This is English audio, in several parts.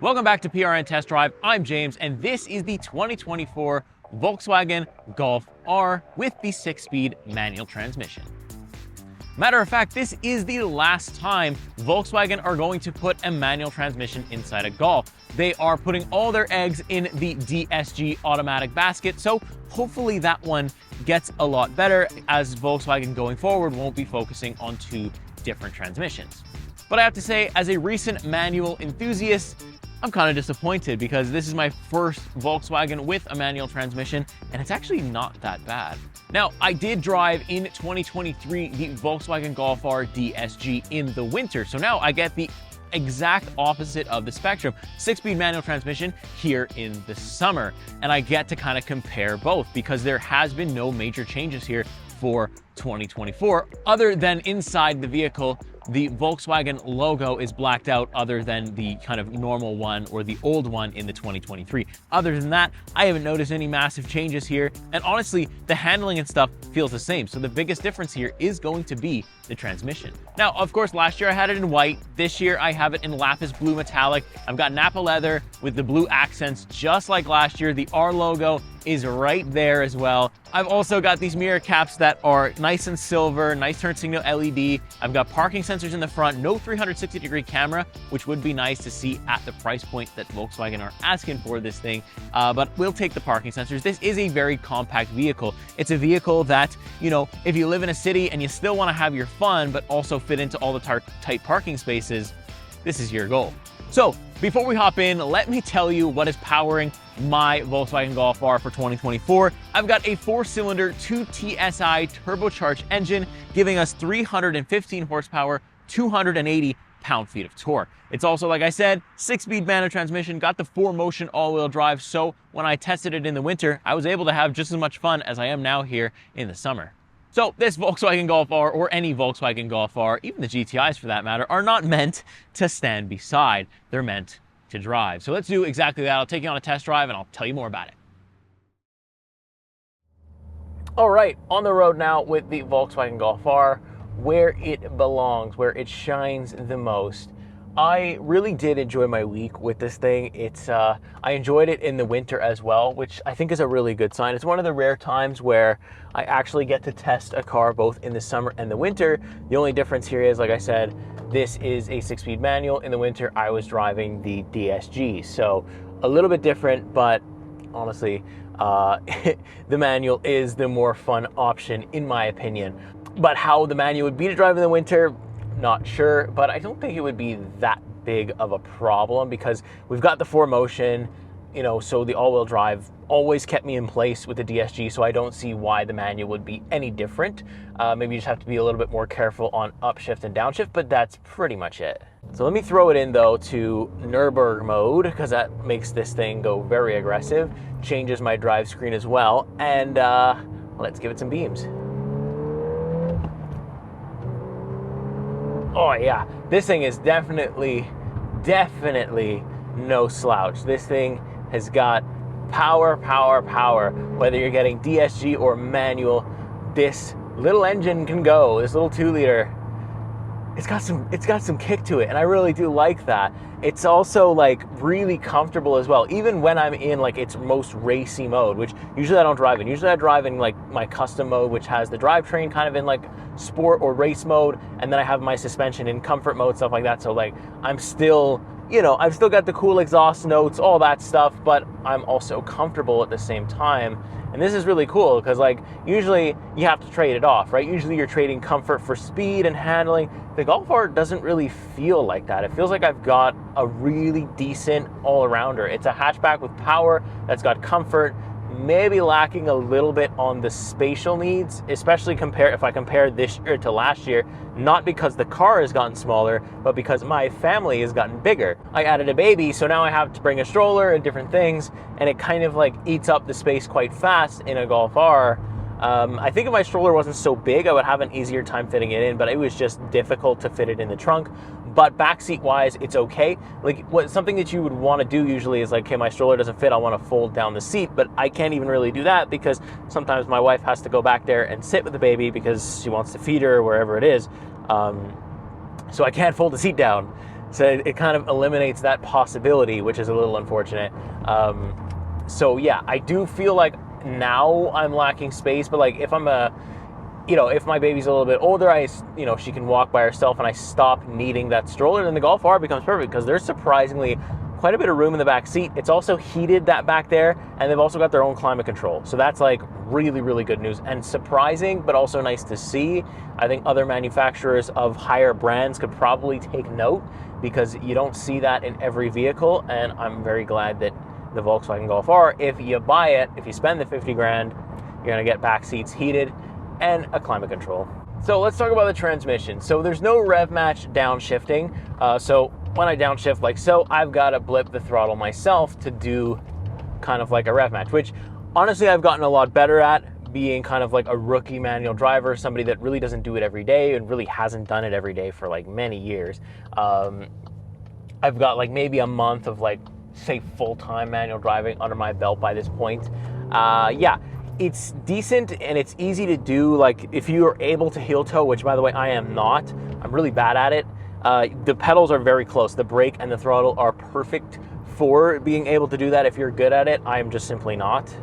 Welcome back to PRN Test Drive. I'm James, and this is the 2024 Volkswagen Golf R with the 6-speed manual transmission. Matter of fact, this is the last time Volkswagen are going to put a manual transmission inside a Golf. They are putting all their eggs in the DSG automatic basket, so hopefully that one gets a lot better, as Volkswagen going forward won't be focusing on two different transmissions. But I have to say, as a recent manual enthusiast, I'm kind of disappointed because this is my first Volkswagen with a manual transmission, and it's actually not that bad. Now, I did drive in 2023 the Volkswagen Golf R DSG in the winter, so now I get the exact opposite of the spectrum. 6-speed manual transmission here in the summer, and I get to kind of compare both because there has been no major changes here for 2024 other than inside the vehicle. The Volkswagen logo is blacked out other than the kind of normal one or the old one in the 2023. Other than that, I haven't noticed any massive changes here. And honestly, the handling and stuff feels the same. So the biggest difference here is going to be the transmission. Now, of course, last year I had it in white. This year I have it in lapis blue metallic. I've got Napa leather with the blue accents just like last year. The R logo is right there as well. I've also got these mirror caps that are nice and silver, nice turn signal LED. I've got parking sensors in the front, no 360-degree camera, which would be nice to see at the price point that Volkswagen are asking for this thing, but we'll take the parking sensors. This is a very compact vehicle. It's a vehicle that, you know, if you live in a city and you still want to have your fun, but also fit into all the tight parking spaces, this is your goal. So before we hop in, let me tell you what is powering my Volkswagen Golf R for 2024. I've got a 4-cylinder 2 TSI turbocharged engine giving us 315 horsepower, 280 pound-feet of torque. It's also, like I said, 6-speed manual transmission, got the 4Motion all-wheel drive, so when I tested it in the winter, I was able to have just as much fun as I am now here in the summer. So this Volkswagen Golf R, or any Volkswagen Golf R, even the GTIs for that matter, are not meant to stand beside. They're meant to drive. So let's do exactly that. I'll take you on a test drive and I'll tell you more about it. All right, on the road now with the Volkswagen Golf R, where it belongs, where it shines the most. I really did enjoy my week with this thing. I enjoyed it in the winter as well, which I think is a really good sign. It's one of the rare times where I actually get to test a car both in the summer and the winter. The only difference here is, like I said, this is a 6-speed manual. In the winter, I was driving the DSG. So a little bit different, but honestly, the manual is the more fun option in my opinion. But how the manual would be to drive in the winter, not sure, but I don't think it would be that big of a problem because we've got the 4Motion, you know, so the all-wheel drive always kept me in place with the DSG, so I don't see why the manual would be any different. Maybe you just have to be a little bit more careful on upshift and downshift, but that's pretty much it. So let me throw it in though to Nürburgring mode because that makes this thing go very aggressive, changes my drive screen as well, and let's give it some beams. Oh yeah, this thing is definitely no slouch. This thing has got power. Whether you're getting DSG or manual, this little engine can go. This little 2-liter, it's got some kick to it, and I really do like that. It's also like really comfortable as well, even when I'm in like its most racy mode, which usually I don't drive in. Usually I drive in like my custom mode, which has the drivetrain kind of in like sport or race mode, and then I have my suspension in comfort mode, stuff like that. So like I'm still, you know, I've still got the cool exhaust notes, all that stuff, but I'm also comfortable at the same time. And this is really cool because like usually you have to trade it off, right? Usually you're trading comfort for speed and handling. The Golf R doesn't really feel like that. It feels like I've got a really decent all-arounder. It's a hatchback with power that's got comfort, maybe lacking a little bit on the spatial needs, especially if I compare this year to last year, not because the car has gotten smaller, but because my family has gotten bigger. I added a baby, so now I have to bring a stroller and different things, and it kind of like eats up the space quite fast in a Golf R. I think if my stroller wasn't so big, I would have an easier time fitting it in, but it was just difficult to fit it in the trunk. But backseat wise, it's okay. Like something that you would want to do usually is like, okay, my stroller doesn't fit, I want to fold down the seat, but I can't even really do that because sometimes my wife has to go back there and sit with the baby because she wants to feed her wherever it is. So I can't fold the seat down. So it kind of eliminates that possibility, which is a little unfortunate. So yeah, I do feel like now I'm lacking space, but like if I'm if my baby's a little bit older, she can walk by herself and I stop needing that stroller, then the Golf R becomes perfect because there's surprisingly quite a bit of room in the back seat. It's also heated, that back there, and they've also got their own climate control. So that's like really, really good news and surprising, but also nice to see. I think other manufacturers of higher brands could probably take note because you don't see that in every vehicle, and I'm very glad that the Volkswagen Golf R, if you buy it, if you spend the 50 grand, you're gonna get back seats heated and a climate control. So let's talk about the transmission. So there's no rev match downshifting. So when I downshift like so, I've got to blip the throttle myself to do kind of like a rev match, which honestly I've gotten a lot better at, being kind of like a rookie manual driver, somebody that really doesn't do it every day and really hasn't done it every day for like many years. I've got like maybe a month of like, say, full-time manual driving under my belt by this point. Yeah, it's decent and it's easy to do. Like if you are able to heel toe, which by the way I am not, I'm really bad at it. The pedals are very close. The brake and the throttle are perfect for being able to do that if you're good at it. I am just simply not.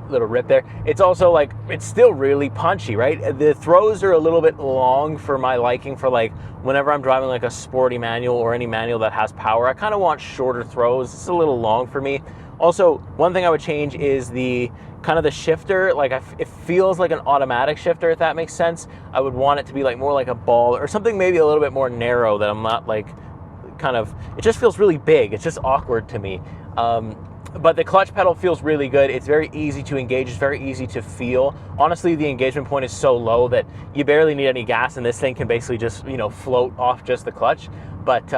Little rip there. It's also like, it's still really punchy, right? The throws are a little bit long for my liking, for like whenever I'm driving like a sporty manual or any manual that has power. I kind of want shorter throws. It's a little long for me. Also, one thing I would change is the kind of the shifter. Like it feels like an automatic shifter, if that makes sense. I would want it to be like more like a ball or something, maybe a little bit more narrow, that I'm not like kind of, it just feels really big. It's just awkward to me. But the clutch pedal feels really good. It's very easy to engage. It's very easy to feel. Honestly, the engagement point is so low that you barely need any gas, and this thing can basically just, float off just the clutch. But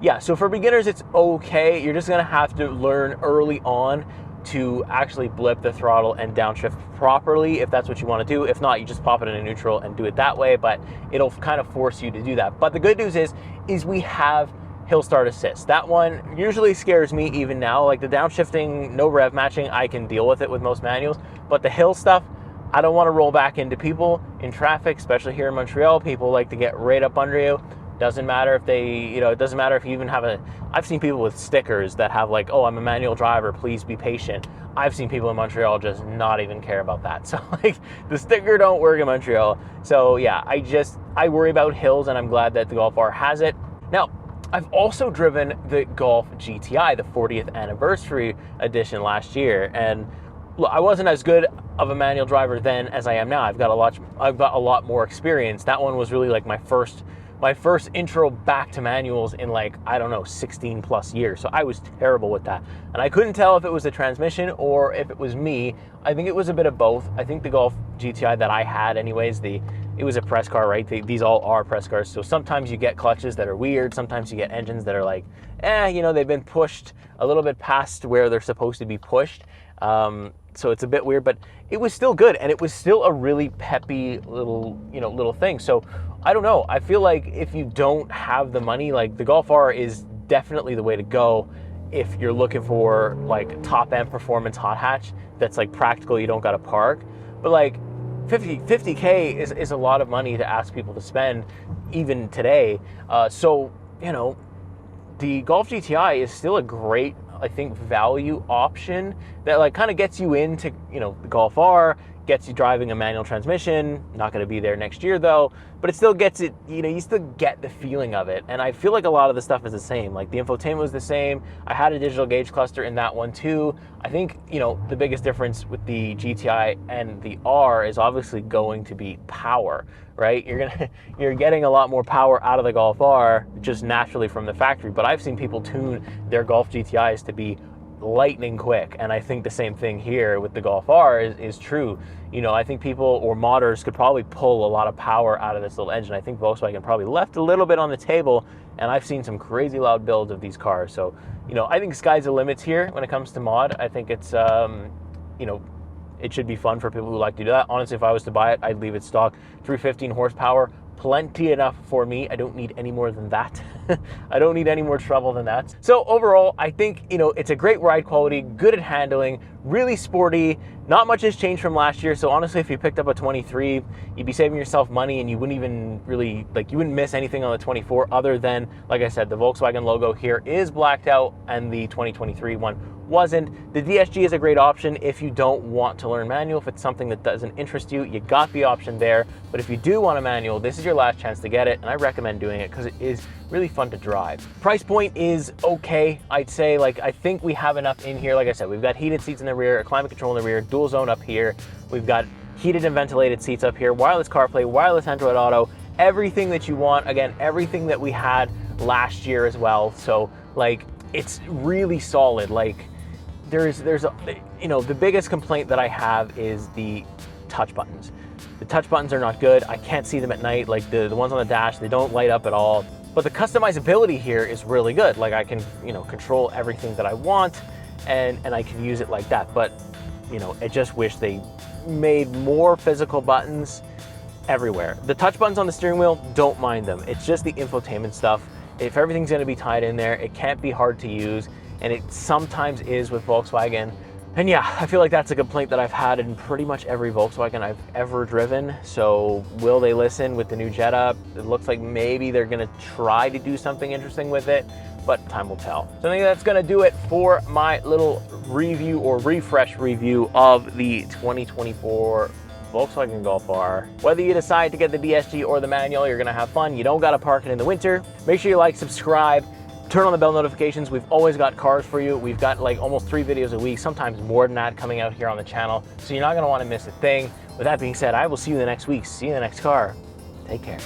yeah, so for beginners, it's okay. You're just gonna have to learn early on to actually blip the throttle and downshift properly if that's what you want to do. If not, you just pop it in a neutral and do it that way, but it'll kind of force you to do that. But the good news is we have hill start assist. That one usually scares me even now. Like the downshifting, no rev matching, I can deal with it with most manuals, but the hill stuff, I don't want to roll back into people in traffic, especially here in Montreal. People like to get right up under you. Doesn't matter if they, it doesn't matter if you even have I've seen people with stickers that have like, oh, I'm a manual driver, please be patient. I've seen people in Montreal just not even care about that. So like the sticker don't work in Montreal. So yeah, I worry about hills, and I'm glad that the Golf R has it. Now, I've also driven the Golf GTI, the 40th anniversary edition last year, and look, I wasn't as good of a manual driver then as I am now. I've got a lot more experience. That one was really like my first intro back to manuals in like, I don't know, 16 plus years. So I was terrible with that. And I couldn't tell if it was the transmission or if it was me. I think it was a bit of both. I think the Golf GTI that I had anyways, it was a press car, right? These all are press cars. So sometimes you get clutches that are weird. Sometimes you get engines that are like, they've been pushed a little bit past where they're supposed to be pushed. So it's a bit weird, but it was still good. And it was still a really peppy little thing. So I don't know. I feel like if you don't have the money, like the Golf R is definitely the way to go if you're looking for like top end performance hot hatch that's like practical, you don't got to park. But like 50K is a lot of money to ask people to spend even today. So the Golf GTI is still a great, I think, value option that like kind of gets you into, the Golf R, gets you driving a manual transmission. Not going to be there next year though, but it still gets it, you still get the feeling of it. And I feel like a lot of the stuff is the same. Like the infotainment was the same. I had a digital gauge cluster in that one too. I think, the biggest difference with the GTI and the R is obviously going to be power, right? You're getting a lot more power out of the Golf R just naturally from the factory. But I've seen people tune their Golf GTIs to be lightning quick, and I think the same thing here with the Golf R is true. I think people or modders could probably pull a lot of power out of this little engine. I think Volkswagen probably left a little bit on the table, and I've seen some crazy loud builds of these cars. So I think sky's the limits here when it comes to mod. I think it's it should be fun for people who like to do that. Honestly, if I was to buy it, I'd leave it stock. 315 horsepower plenty enough for me. I don't need any more than that. I don't need any more trouble than that. So overall, I think, you know, it's a great ride quality, good at handling, really sporty. Not much has changed from last year. So honestly, if you picked up a 23, you'd be saving yourself money, and you wouldn't even really, like, you wouldn't miss anything on the 24 other than, like I said, the Volkswagen logo here is blacked out and the 2023 one wasn't. The DSG is a great option if you don't want to learn manual. If it's something that doesn't interest you, you got the option there. But if you do want a manual, this is your last chance to get it, and I recommend doing it because it is really fun to drive. Price point is okay, I'd say. Like, I think we have enough in here. Like I said, we've got heated seats in the rear, a climate control in the rear, dual zone up here. We've got heated and ventilated seats up here, wireless CarPlay, wireless Android Auto, everything that you want. Again, everything that we had last year as well. So like, it's really solid. Like, there's a, you know, the biggest complaint that I have is the touch buttons. The touch buttons are not good. I can't see them at night. Like the ones on the dash, they don't light up at all. But the customizability here is really good. Like, I can, you know, control everything that I want, and I can use it like that. But, you know, I just wish they made more physical buttons everywhere. The touch buttons on the steering wheel, don't mind them. It's just the infotainment stuff. If everything's gonna be tied in there, it can't be hard to use, and it sometimes is with Volkswagen. And yeah, I feel like that's a complaint that I've had in pretty much every Volkswagen I've ever driven. So will they listen with the new Jetta? It looks like maybe they're gonna try to do something interesting with it, but time will tell. So I think that's gonna do it for my little review or refresh review of the 2024 Volkswagen Golf R. Whether you decide to get the DSG or the manual, you're gonna have fun. You don't gotta park it in the winter. Make sure you like, subscribe, turn on the bell notifications. We've always got cars for you. We've got like almost 3 videos a week, sometimes more than that, coming out here on the channel. So you're not gonna wanna miss a thing. With that being said, I will see you the next week. See you in the next car. Take care.